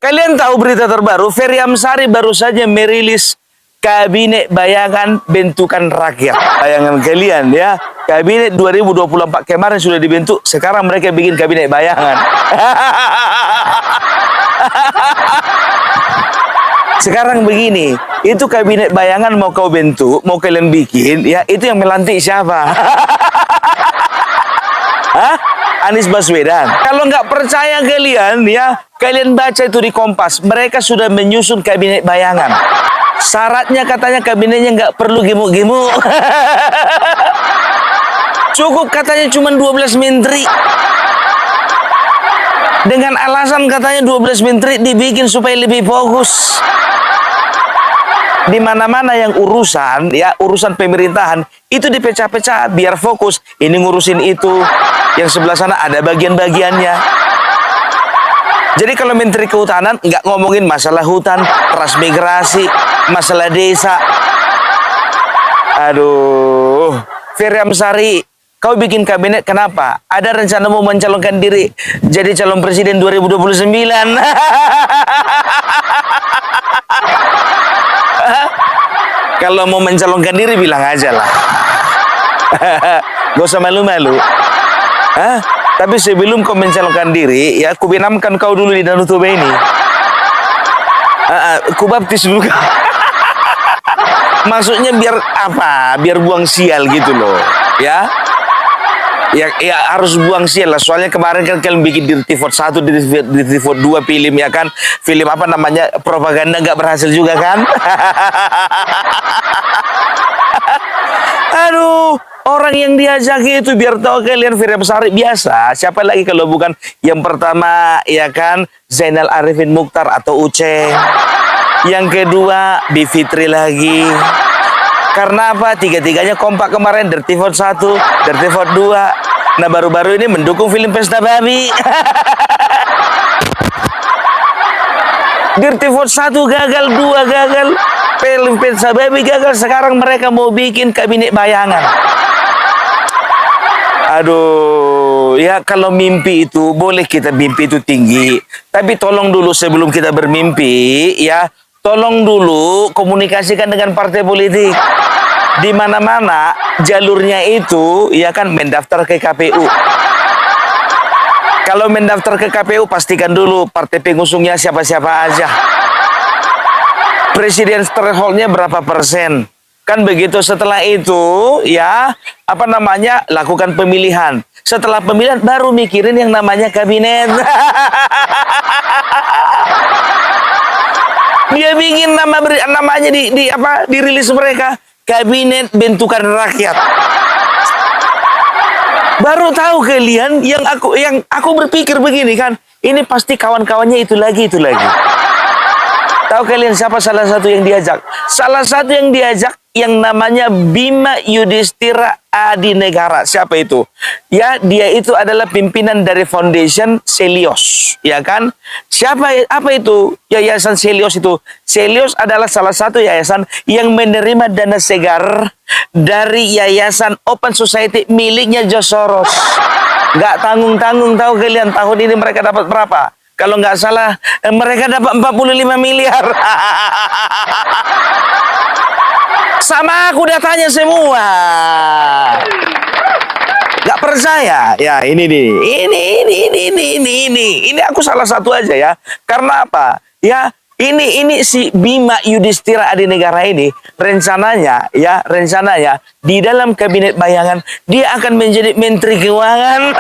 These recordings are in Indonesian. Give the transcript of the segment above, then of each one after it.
Kalian tahu berita terbaru, Ferry Amsari baru saja merilis Kabinet Bayangan Bentukan Rakyat. Bayangan kalian ya, Kabinet 2024 kemarin sudah dibentuk, sekarang mereka bikin Kabinet Bayangan. Sekarang begini, itu Kabinet Bayangan mau kau bentuk, mau kalian bikin, ya itu yang melantik siapa? Hah? Anies Baswedan. Kalau nggak percaya kalian, ya kalian baca itu di Kompas. Mereka sudah menyusun Kabinet Bayangan. Syaratnya katanya kabinetnya nggak perlu gemuk-gemuk. Cukup katanya cuma 12 menteri. Dengan alasan katanya 12 menteri dibikin supaya lebih fokus. Di mana-mana yang urusan, ya urusan pemerintahan itu dipecah-pecah biar fokus. Ini ngurusin itu, yang sebelah sana ada bagian-bagiannya. Jadi kalau Menteri Kehutanan nggak ngomongin masalah hutan, transmigrasi, masalah desa. Aduh, Ferry Amsari, kau bikin kabinet kenapa? Ada rencana mau mencalonkan diri jadi calon presiden 2029. Kalau mau mencalonkan diri bilang aja lah. Gak usah malu-malu. Tapi sebelum kau mencalonkan diri, ya aku benamkan kau dulu di Danau Toba ini. Ku baptis dulu. Maksudnya biar apa? Biar buang sial gitu loh. Ya harus buang sial lah. Soalnya kemarin kan kalian bikin Dirty Vote 1, Dirty Vote 2 film ya kan. Film apa namanya, propaganda nggak berhasil juga kan. Aduh, orang yang diajak itu biar tahu kalian Ferry Amsari biasa. Siapa lagi kalau bukan yang pertama ya kan Zainal Arifin Mukhtar atau Uceng. Yang kedua Bivitri lagi. Karena apa? Tiga-tiganya kompak kemarin, Dirty Vote 1, Dirty Vote 2. Nah baru-baru ini mendukung film Pesta Babi. Dirty Vote 1 gagal, 2 gagal. Film Pesta Babi gagal, sekarang mereka mau bikin Kabinet Bayangan. Aduh, ya kalau mimpi itu boleh kita mimpi itu tinggi. Tapi tolong dulu sebelum kita bermimpi, ya tolong dulu komunikasikan dengan partai politik. Di mana-mana jalurnya itu ya kan mendaftar ke KPU. Kalau mendaftar ke KPU pastikan dulu partai pengusungnya siapa-siapa aja. Presiden thresholdnya berapa persen. Kan begitu, setelah itu ya apa namanya lakukan pemilihan. Setelah pemilihan baru mikirin yang namanya kabinet. Dia bikin namanya dirilis mereka Kabinet Bentukan Rakyat. Baru tahu kalian yang aku berpikir begini kan, ini pasti kawan-kawannya itu lagi. Tahu kalian siapa salah satu yang diajak? Salah satu yang diajak yang namanya Bima Yudhistira Adinegara. Siapa itu? Ya, dia itu adalah pimpinan dari Foundation Selios, ya kan? Apa itu Yayasan Selios itu? Selios adalah salah satu yayasan yang menerima dana segar dari Yayasan Open Society miliknya George Soros. Gak tanggung-tanggung, tahu kalian tahun ini mereka dapat berapa? Kalau nggak salah, mereka dapat 45 miliar. Sama aku datanya semua. Nggak percaya? Ya ini nih. Ini aku salah satu aja ya. Karena apa? Ya ini si Bima Yudhistira Adinegara ini rencananya di dalam Kabinet Bayangan dia akan menjadi Menteri Keuangan.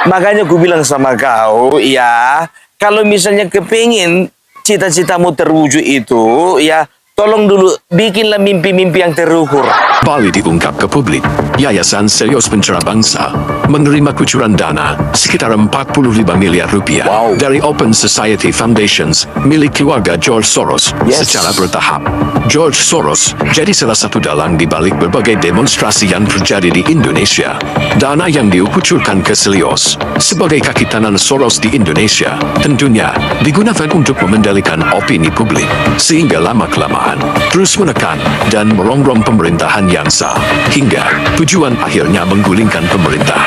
Makanya gue bilang sama kau, ya, kalau misalnya kepingin cita-citamu terwujud itu, ya, tolong dulu bikinlah mimpi-mimpi yang terukur. Bali diungkap ke publik, Yayasan Selios Pencera Bangsa menerima kucuran dana sekitar 45 miliar rupiah dari Open Society Foundations milik keluarga George Soros secara bertahap. George Soros jadi salah satu dalang di balik berbagai demonstrasi yang terjadi di Indonesia. Dana yang dikucurkan ke Selios sebagai kaki tangan Soros di Indonesia tentunya digunakan untuk mengendalikan opini publik sehingga lama-kelamaan terus menekan dan merongrong pemerintahan yang sah hingga tujuan akhirnya menggulingkan pemerintah.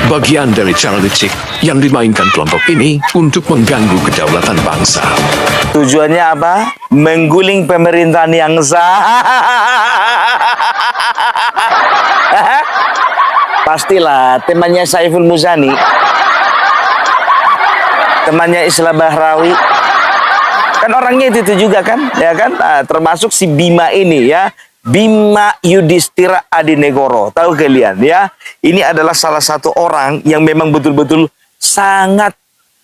bagian dari cara licik yang dimainkan kelompok ini untuk mengganggu kedaulatan bangsa. Tujuannya apa? Mengguling pemerintahan yang sah. Pastilah temannya Saiful Muzani, temannya Islah Bahrawi, kan orangnya itu juga kan, ya kan? Nah, termasuk si Bima ini ya, Bima Yudhistira Adinegoro. Tahu kalian ya? Ini adalah salah satu orang yang memang betul-betul sangat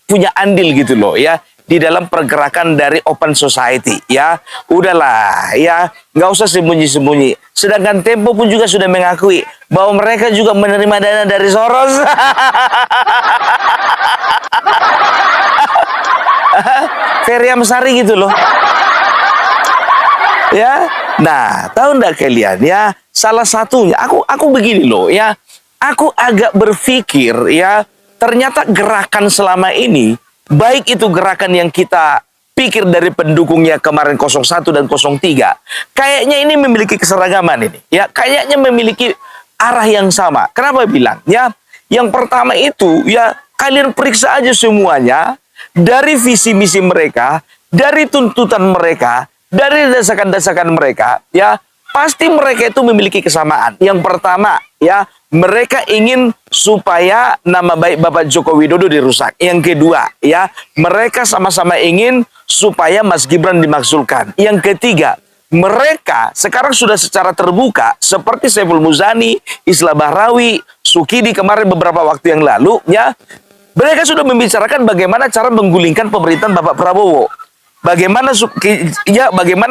punya andil gitu loh ya di dalam pergerakan dari Open Society ya. Udahlah ya, nggak usah sembunyi-sembunyi. Sedangkan Tempo pun juga sudah mengakui bahwa mereka juga menerima dana dari Soros. Ferry Amsari gitu loh. Ya. Nah, tahu enggak kalian ya, salah satunya aku begini loh ya. Aku agak berpikir ya, ternyata gerakan selama ini, baik itu gerakan yang kita pikir dari pendukungnya kemarin 01 dan 03, kayaknya ini memiliki keseragaman ini. Ya, kayaknya memiliki arah yang sama. Kenapa bilang? Ya, yang pertama itu ya, kalian periksa aja semuanya dari visi misi mereka, dari tuntutan mereka, dari desakan-desakan mereka, ya, pasti mereka itu memiliki kesamaan. Yang pertama, ya, mereka ingin supaya nama baik Bapak Joko Widodo dirusak. Yang kedua, ya, mereka sama-sama ingin supaya Mas Gibran dimakzulkan. Yang ketiga, mereka sekarang sudah secara terbuka seperti Saiful Muzani, Islah Bahrawi, Sukidi kemarin beberapa waktu yang lalu, ya, mereka sudah membicarakan bagaimana cara menggulingkan pemerintahan Bapak Prabowo. Bagaimana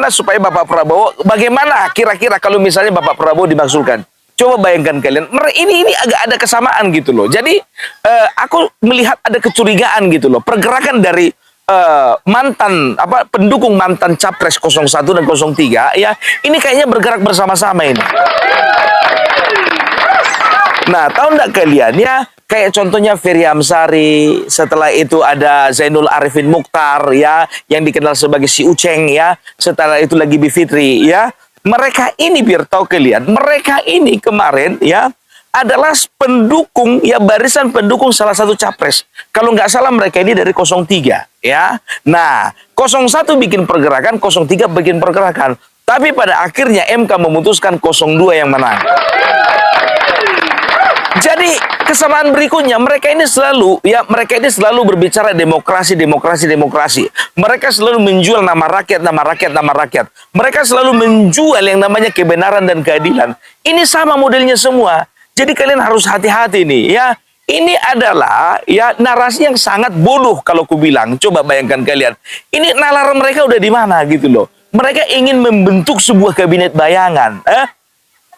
supaya Bapak Prabowo, bagaimana kira-kira kalau misalnya Bapak Prabowo dimakzulkan? Coba bayangkan kalian, ini agak ada kesamaan gitu loh. Jadi aku melihat ada kecurigaan gitu loh. Pergerakan dari pendukung mantan Capres 01 dan 03 ya, ini kayaknya bergerak bersama-sama ini. Nah, tahu enggak kalian ya, kayak contohnya Ferry Amsari, setelah itu ada Zainul Arifin Mukhtar ya, yang dikenal sebagai si Uceng ya, setelah itu lagi Bivitri ya. Mereka ini, biar tahu kalian, mereka ini kemarin ya adalah pendukung ya, barisan pendukung salah satu capres. Kalau nggak salah mereka ini dari 03 ya. Nah, 01 bikin pergerakan, 03 bikin pergerakan. Tapi pada akhirnya MK memutuskan 02 yang menang. Jadi kesamaan berikutnya, mereka ini selalu berbicara demokrasi. Mereka selalu menjual nama rakyat. Mereka selalu menjual yang namanya kebenaran dan keadilan. Ini sama modelnya semua. Jadi kalian harus hati-hati nih ya. Ini adalah ya narasi yang sangat bodoh kalau ku bilang. Coba bayangkan kalian. Ini nalar mereka udah di mana gitu loh. Mereka ingin membentuk sebuah kabinet bayangan.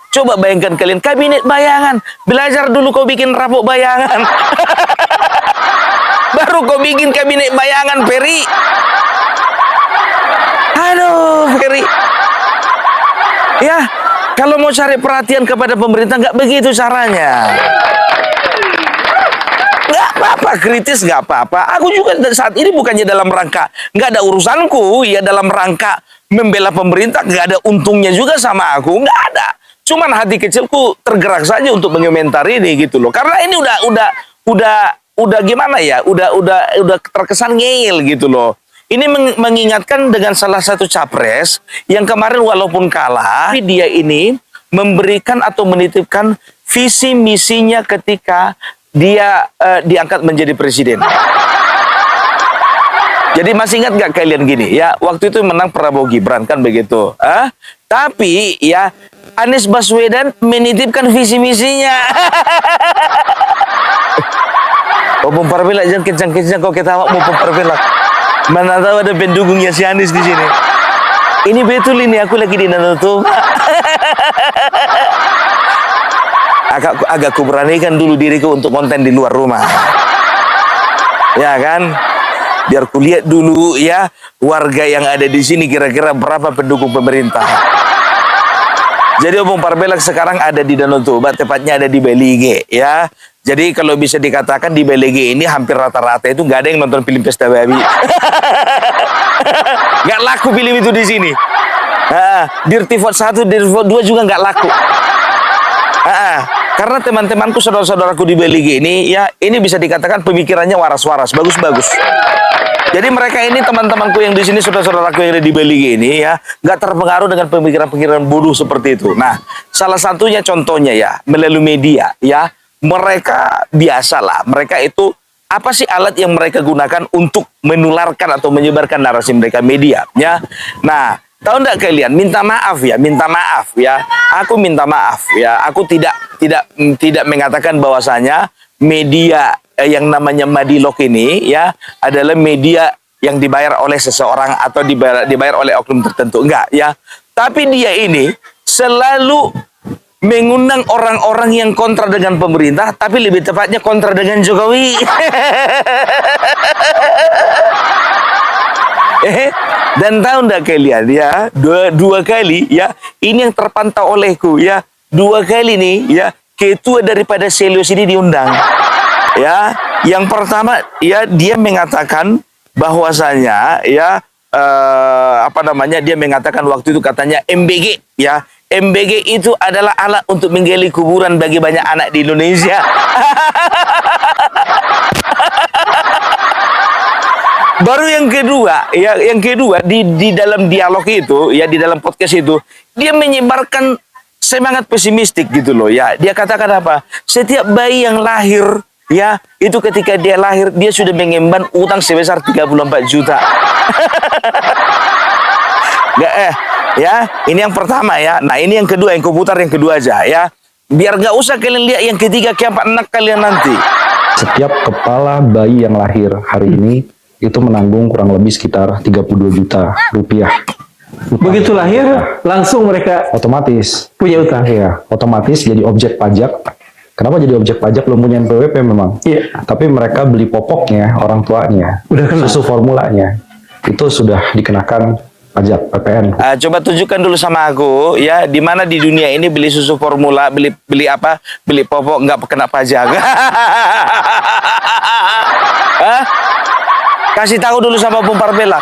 Coba bayangkan kalian, kabinet bayangan. Belajar dulu kau bikin rapuk bayangan. Baru kau bikin kabinet bayangan, Ferry. Aduh, Ferry. Ya, kalau mau cari perhatian kepada pemerintah, nggak begitu caranya. Nggak apa-apa, kritis nggak apa-apa. Aku juga saat ini bukannya dalam rangka, nggak ada urusanku, ya dalam rangka membela pemerintah, nggak ada untungnya juga sama aku, nggak ada. Cuman hati kecilku tergerak saja untuk mengomentari ini gitu loh. Karena ini udah gimana ya? Udah terkesan ngeyel gitu loh. Ini mengingatkan dengan salah satu capres yang kemarin walaupun kalah, tapi dia ini memberikan atau menitipkan visi misinya ketika dia diangkat menjadi presiden. Jadi masih ingat nggak kalian gini ya? Waktu itu menang Prabowo Gibran kan begitu. Tapi ya Anies Baswedan menitipkan visi misinya. Opung Parpelak jangan kencang-kencang kau ketawa mau Parpelak. Mana tahu ada pendukungnya si Anies di sini. Ini betul ini aku lagi di Danau Toba. Agak kuberanikan dulu diriku untuk konten di luar rumah. Ya kan? Biar kulihat dulu ya warga yang ada di sini kira-kira berapa pendukung pemerintah. Jadi Opung Parpelak sekarang ada di Danau Toba, tepatnya ada di Belige ya. Jadi kalau bisa dikatakan di Belige ini hampir rata-rata itu nggak ada yang nonton film Pesta Babi. Nggak laku film itu di sini. Dirty Vote 1, Dirty Vote 2 juga nggak laku. Karena teman-temanku, saudara-saudaraku di Belgia ini, ya ini bisa dikatakan pemikirannya waras-waras, bagus-bagus. Jadi mereka ini teman-temanku yang di sini, saudara-saudaraku yang ada di Belgia ini ya, nggak terpengaruh dengan pemikiran-pemikiran bodoh seperti itu. Nah, salah satunya contohnya ya, melalui media ya, mereka biasalah, mereka itu apa sih alat yang mereka gunakan untuk menularkan atau menyebarkan narasi mereka, media ya. Nah, tahu nggak kalian, minta maaf ya, aku minta maaf ya, aku tidak mengatakan bahwasanya media yang namanya Madilog ini ya adalah media yang dibayar oleh seseorang atau dibayar oleh oknum tertentu, enggak ya. Tapi dia ini selalu mengundang orang-orang yang kontra dengan pemerintah, tapi lebih tepatnya kontra dengan Jokowi. Dan tahu nggak kalian ya, dua kali ya, ini yang terpantau olehku ya, 2 kali nih ya, ketua daripada Selios ini diundang. Ya, yang pertama ya dia mengatakan bahwasanya ya dia mengatakan waktu itu katanya MBG ya, MBG itu adalah alat untuk menggali kuburan bagi banyak anak di Indonesia. Baru yang kedua, ya yang kedua di dalam dialog itu, ya di dalam podcast itu, dia menyebarkan semangat pesimistik gitu loh ya. Dia katakan apa? Setiap bayi yang lahir, ya itu ketika dia lahir dia sudah mengemban utang sebesar 34 juta. Nggak, ya ini yang pertama ya. Nah ini yang kedua, yang kuputar yang kedua aja ya. Biar nggak usah kalian lihat yang ketiga, keempat, enak kalian nanti. Setiap kepala bayi yang lahir hari ini itu menanggung kurang lebih sekitar 32 juta rupiah. Begitu lahir, langsung mereka Otomatis. punya utang. Iya, otomatis jadi objek pajak. Kenapa jadi objek pajak? Belum punya NPWP memang. Iya. Tapi mereka beli popoknya, orang tuanya, Udah kena. susu formulanya, itu sudah dikenakan pajak PPN. Coba tunjukkan dulu sama aku ya, di mana di dunia ini beli susu formula, beli apa, beli popok nggak kena pajak. Hah? Kasih tahu dulu sama Bung Parbelak.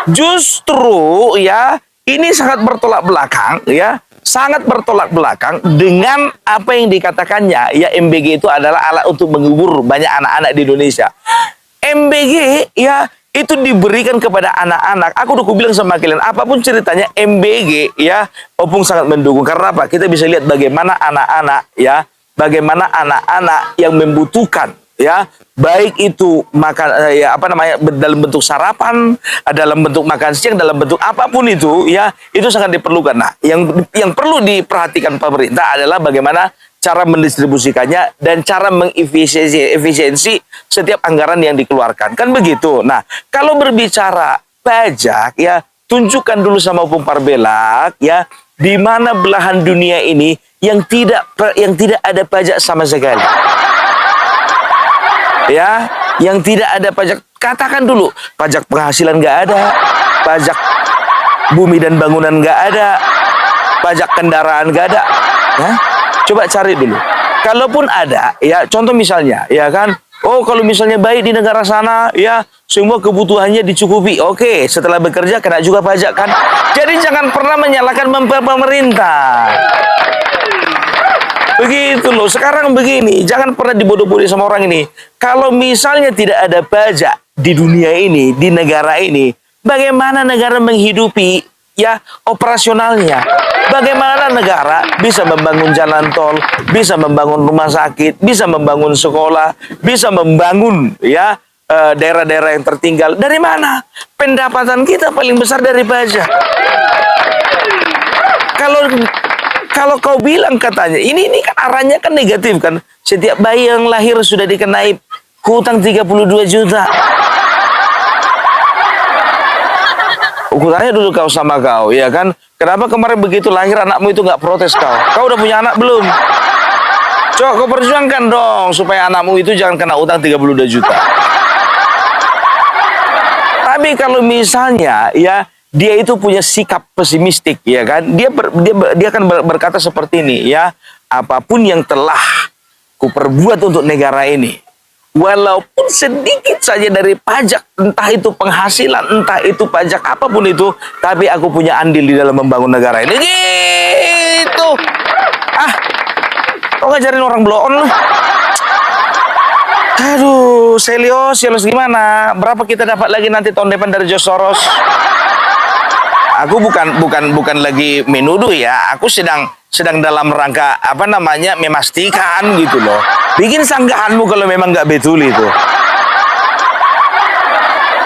Justru ya ini sangat bertolak belakang ya, sangat bertolak belakang dengan apa yang dikatakannya ya, MBG itu adalah alat untuk mengubur banyak anak-anak di Indonesia. MBG ya itu diberikan kepada anak-anak. Aku udah bilang sama kalian, apapun ceritanya MBG ya, Opung sangat mendukung. Karena apa? Kita bisa lihat bagaimana anak-anak ya, bagaimana anak-anak yang membutuhkan ya, baik itu makan ya dalam bentuk sarapan, dalam bentuk makan siang, dalam bentuk apapun itu ya, itu sangat diperlukan. Nah, yang perlu diperhatikan pemerintah adalah bagaimana cara mendistribusikannya dan cara mengefisiensi setiap anggaran yang dikeluarkan. Kan begitu. Nah, kalau berbicara pajak ya, tunjukkan dulu sama Opung Parbelak ya, di mana belahan dunia ini yang tidak ada pajak sama sekali. Ya, yang tidak ada pajak, katakan dulu, pajak penghasilan nggak ada, pajak bumi dan bangunan nggak ada, pajak kendaraan nggak ada. Hah? Coba cari dulu. Kalaupun ada, ya contoh misalnya, ya kan, oh kalau misalnya baik di negara sana, ya semua kebutuhannya dicukupi. Oke, setelah bekerja kena juga pajak kan. Jadi jangan pernah menyalahkan pemerintah. Begitu loh, sekarang begini, jangan pernah dibodoh-bodohi sama orang ini. Kalau misalnya tidak ada pajak di dunia ini, di negara ini, bagaimana negara menghidupi ya operasionalnya? Bagaimana negara bisa membangun jalan tol, bisa membangun rumah sakit, bisa membangun sekolah, bisa membangun ya daerah-daerah yang tertinggal? Dari mana? Pendapatan kita paling besar dari pajak. Kalau kau bilang katanya, ini kan arahnya kan negatif kan. Setiap bayi yang lahir sudah dikenai hutang 32 juta. Ukurannya dulu kau sama kau, ya kan? Kenapa kemarin begitu lahir anakmu itu nggak protes kau? Kau udah punya anak belum? Coba kau perjuangkan dong supaya anakmu itu jangan kena utang 32 juta. Tapi kalau misalnya ya dia itu punya sikap pesimistik, ya kan? Dia akan berkata seperti ini, ya, apapun yang telah kuperbuat untuk negara ini, walaupun sedikit saja dari pajak, entah itu penghasilan, entah itu pajak apapun itu, tapi aku punya andil di dalam membangun negara ini. Gitu. Kau ngajarin orang blow on lu. Aduh, Selios gimana? Berapa kita dapat lagi nanti tahun depan dari George Soros? Aku bukan lagi menuduh ya. Aku sedang dalam rangka memastikan gitu loh. Bikin sanggahanmu kalau memang nggak betul itu.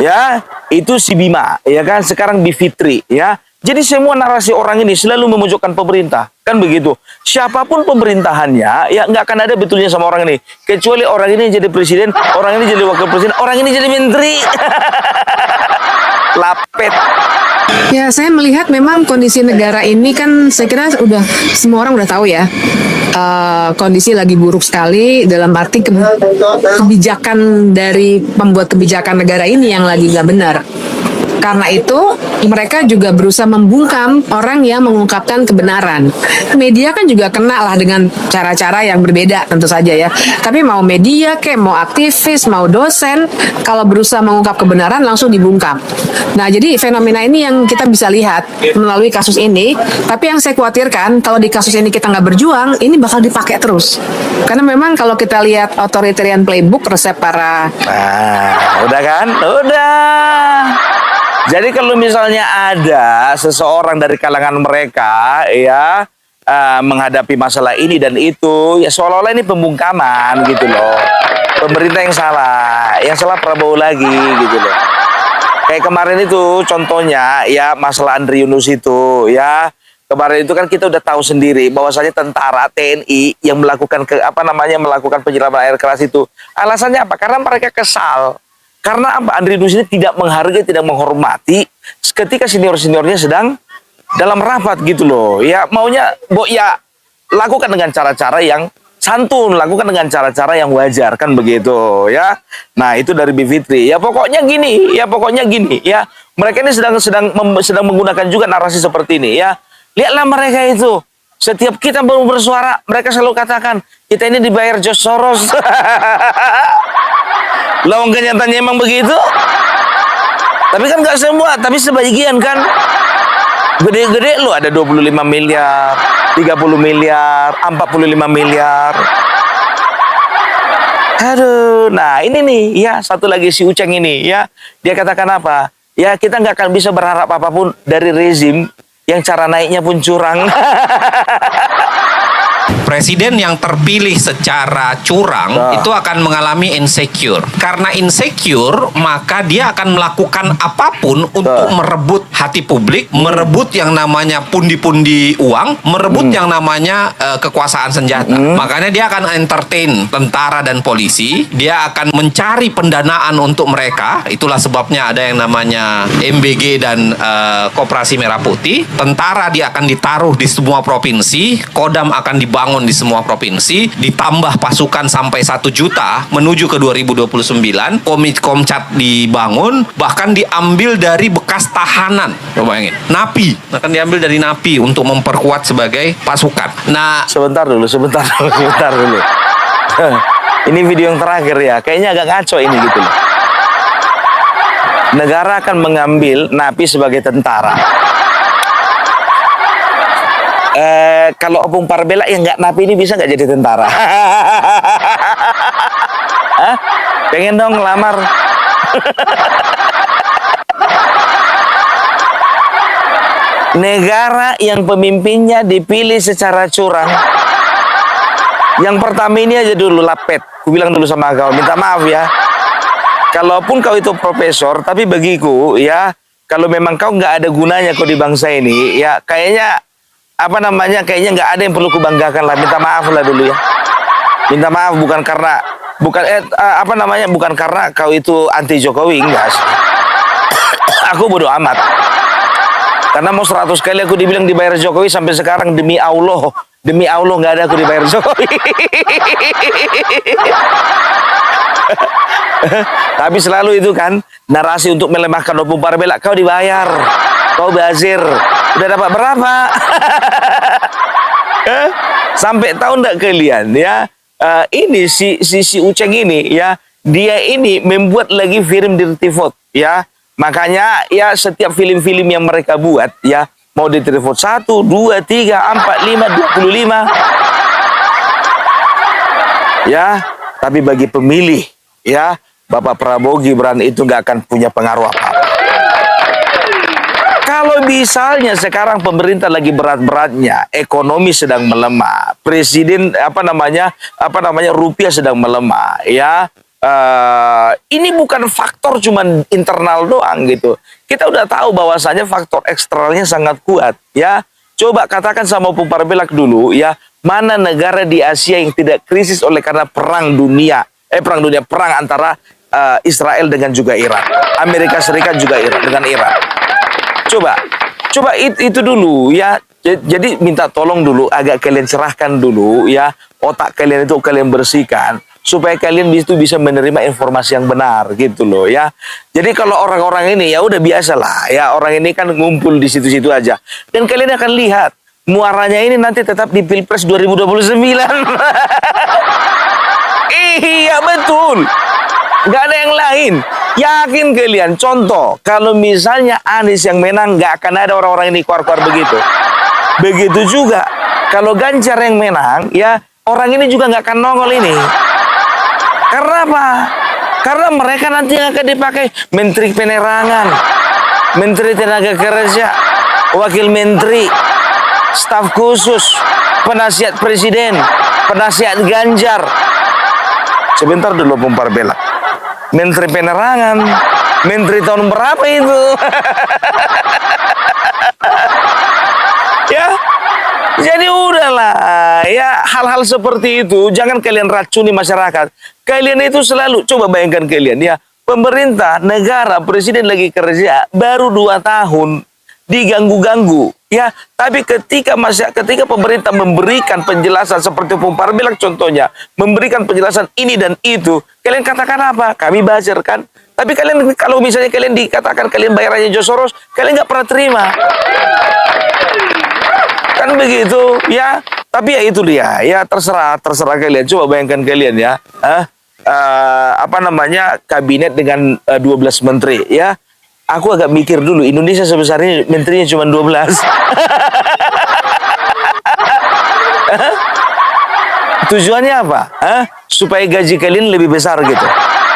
Ya, itu si Bima, ya kan? Sekarang Bivitri, ya. Jadi semua narasi orang ini selalu memojokkan pemerintah, kan begitu. Siapapun pemerintahannya, ya nggak akan ada betulnya sama orang ini. Kecuali orang ini jadi presiden, orang ini jadi wakil presiden, orang ini jadi menteri. Lapet. Ya, saya melihat memang kondisi negara ini kan saya kira semua orang udah tahu ya. Kondisi lagi buruk sekali dalam arti kebijakan dari pembuat kebijakan negara ini yang lagi nggak benar. Karena itu mereka juga berusaha membungkam orang yang mengungkapkan kebenaran. Media kan juga kena lah dengan cara-cara yang berbeda tentu saja ya. Tapi mau media mau aktivis, mau dosen, kalau berusaha mengungkap kebenaran langsung dibungkam. Nah, jadi fenomena ini yang kita bisa lihat melalui kasus ini. Tapi yang saya khawatirkan kalau di kasus ini kita nggak berjuang, ini bakal dipakai terus. Karena memang kalau kita lihat authoritarian playbook resep para... Nah, udah kan? Udah. Jadi kalau misalnya ada seseorang dari kalangan mereka ya menghadapi masalah ini dan itu, ya seolah-olah ini pembungkaman gitu loh. Pemerintah yang salah Prabowo lagi gitu loh. Kayak kemarin itu contohnya ya masalah Andri Yunus itu ya. Kemarin itu kan kita udah tahu sendiri bahwasanya tentara TNI yang melakukan melakukan penyiraman air keras itu. Alasannya apa? Karena mereka kesal. Karena apa? Andri Yunus ini tidak menghargai, tidak menghormati ketika senior-seniornya sedang dalam rapat gitu loh. Ya maunya lakukan dengan cara-cara yang santun, lakukan dengan cara-cara yang wajar kan begitu ya. Nah, itu dari Bivitri. Ya pokoknya gini ya. Mereka ini sedang menggunakan juga narasi seperti ini ya. Lihatlah mereka itu. Setiap kita baru bersuara, mereka selalu katakan, kita ini dibayar George Soros. Lawang kenyataannya emang begitu. Tapi kan nggak semua, tapi sebagian kan. Gede-gede lo ada 25 miliar, 30 miliar, 45 miliar. Aduh, nah ini nih ya, satu lagi si Uceng ini ya. Dia katakan apa? Ya kita nggak akan bisa berharap apapun dari rezim yang cara naiknya pun curang. Presiden yang terpilih secara curang itu akan mengalami insecure. Karena insecure, maka dia akan melakukan apapun untuk merebut hati publik, merebut yang namanya pundi-pundi uang, merebut yang namanya kekuasaan senjata. Makanya dia akan entertain tentara dan polisi, dia akan mencari pendanaan untuk mereka. Itulah sebabnya ada yang namanya MBG dan Koperasi Merah Putih. Tentara dia akan ditaruh di semua provinsi, Kodam akan dibangun di semua provinsi, ditambah pasukan sampai 1 juta menuju ke 2029, Komcat dibangun, bahkan diambil dari bekas tahanan. Coba bayangin, napi, akan diambil dari napi untuk memperkuat sebagai pasukan. Nah, Sebentar dulu. Ini video yang terakhir ya, kayaknya agak ngaco ini gitu loh. Negara akan mengambil napi sebagai tentara. Kalau Opung Parbela yang nggak napi ini bisa nggak jadi tentara? Hah? Pengen dong ngelamar. Negara yang pemimpinnya dipilih secara curang. Yang pertama ini aja dulu lapet. Ku bilang dulu sama kau, minta maaf ya. Kalaupun kau itu profesor, tapi bagiku ya, kalau memang kau nggak ada gunanya kau di bangsa ini, ya kayaknya kayaknya nggak ada yang perlu kubanggakan lah. Minta maaf lah dulu ya. Minta maaf bukan karena kau itu anti Jokowi, enggak sih. Aku bodo amat. Karena mau 100 kali aku dibilang dibayar Jokowi, sampai sekarang demi Allah nggak ada aku dibayar Jokowi. Tapi selalu itu kan narasi untuk melemahkan Opung Parbela. Kau dibayar, kau bazir. Udah dapat berapa? Sampai tahu nggak kalian ya? Ini si Uceng ini ya, dia ini membuat lagi film Dirty Vote ya. Makanya ya setiap film-film yang mereka buat ya, mau ditelepon 1, 2, 3, 4, 5, 25. Ya, tapi bagi pemilih, ya, Bapak Prabowo Gibran itu nggak akan punya pengaruh apa-apa. Kalau misalnya sekarang pemerintah lagi berat-beratnya, ekonomi sedang melemah, presiden rupiah sedang melemah, ya, ini bukan faktor cuman internal doang gitu. Kita udah tahu bahwasanya faktor eksternalnya sangat kuat, ya. Coba katakan sama Opung Parbelak dulu, ya, mana negara di Asia yang tidak krisis oleh karena perang antara Israel dengan juga Iran, Amerika Serikat juga dengan Iran. Coba itu dulu, ya. Jadi minta tolong dulu, agak kalian cerahkan dulu, ya, otak kalian itu kalian bersihkan supaya kalian bisa menerima informasi yang benar gitu loh, ya. Jadi kalau orang-orang ini ya udah biasalah, ya, orang ini kan ngumpul di situ-situ aja, dan kalian akan lihat muaranya ini nanti tetap di Pilpres 2029. Iya betul, nggak ada yang lain. Yakin kalian, contoh, kalau misalnya Anies yang menang, nggak akan ada orang-orang ini keluar-keluar begitu. Begitu juga, kalau Ganjar yang menang, ya, orang ini juga nggak akan nongol ini. Karena apa? Karena mereka nanti akan dipakai Menteri Penerangan, Menteri Tenaga Kerja, Wakil Menteri, staf khusus, penasihat Presiden, penasihat Ganjar. Sebentar dulu, Opung Parbelak. Menteri Penerangan, menteri tahun berapa itu? Ya, jadi udahlah, ya, hal-hal seperti itu jangan kalian racuni masyarakat. Kalian itu selalu, coba bayangkan kalian, ya, pemerintah, negara, presiden lagi kerja baru 2 tahun, diganggu-ganggu, ya. Tapi ketika pemerintah memberikan penjelasan seperti Opung Parbelak contohnya, memberikan penjelasan ini dan itu, kalian katakan apa? Kami buzzer kan? Tapi kalian, kalau misalnya kalian dikatakan kalian bayarannya George Soros, kalian nggak pernah terima. Kan begitu, ya. Tapi ya itu dia, ya, terserah kalian. Coba bayangkan kalian, ya, kabinet dengan 12 menteri, ya. Aku agak mikir dulu, Indonesia sebesar ini menterinya cuma 12. Tujuannya apa? Supaya gaji kalian lebih besar gitu.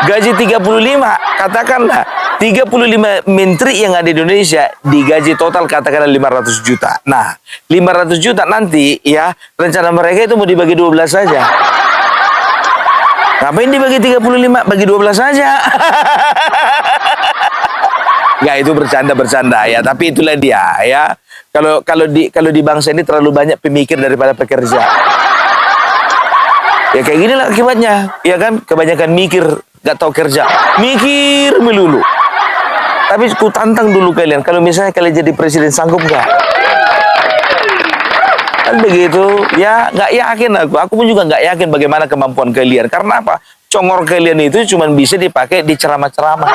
Gaji 35, katakanlah 35 menteri yang ada di Indonesia digaji total katakanlah 500 juta. Nah, 500 juta nanti, ya, rencana mereka itu mau dibagi 12 saja. Ngapain dibagi 35? Bagi 12 saja. Nggak, itu bercanda ya, tapi itulah dia, ya. Kalau di bangsa ini terlalu banyak pemikir daripada pekerja. Ya kayak gini lah akibatnya, ya kan? Kebanyakan mikir, nggak tahu kerja. Mikir melulu. Tapi ku tantang dulu kalian, kalau misalnya kalian jadi presiden, sanggup nggak? Kan begitu, ya, nggak yakin aku pun juga nggak yakin bagaimana kemampuan kalian. Karena apa? Congor kalian itu cuma bisa dipakai di ceramah-ceramah.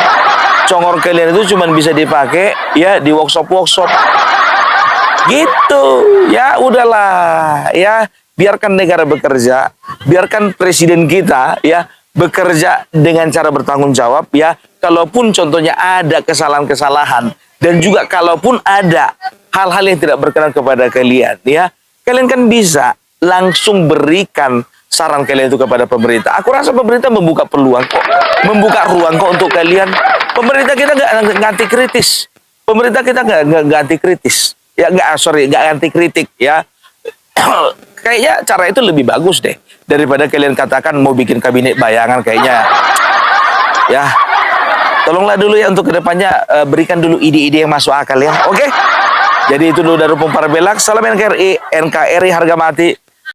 Congor kalian itu cuma bisa dipakai, ya, di workshop-workshop. Gitu, ya, udahlah, ya, biarkan negara bekerja, biarkan presiden kita, ya, bekerja dengan cara bertanggung jawab, ya. Kalaupun contohnya ada kesalahan-kesalahan dan juga kalaupun ada hal-hal yang tidak berkenan kepada kalian, ya, kalian kan bisa langsung berikan saran kalian itu kepada pemerintah. Aku rasa pemerintah membuka peluang kok, membuka ruang kok untuk kalian. Pemerintah kita nggak anti kritis. Pemerintah kita nggak anti kritis. Ya nggak anti kritik, ya. Kayaknya cara itu lebih bagus deh daripada kalian katakan mau bikin kabinet bayangan kayaknya. Ya, tolonglah dulu ya untuk kedepannya berikan dulu ide-ide yang masuk akal ya. Oke? Jadi itu dulu dari Opung Parbelak. Salam NKRI, harga mati.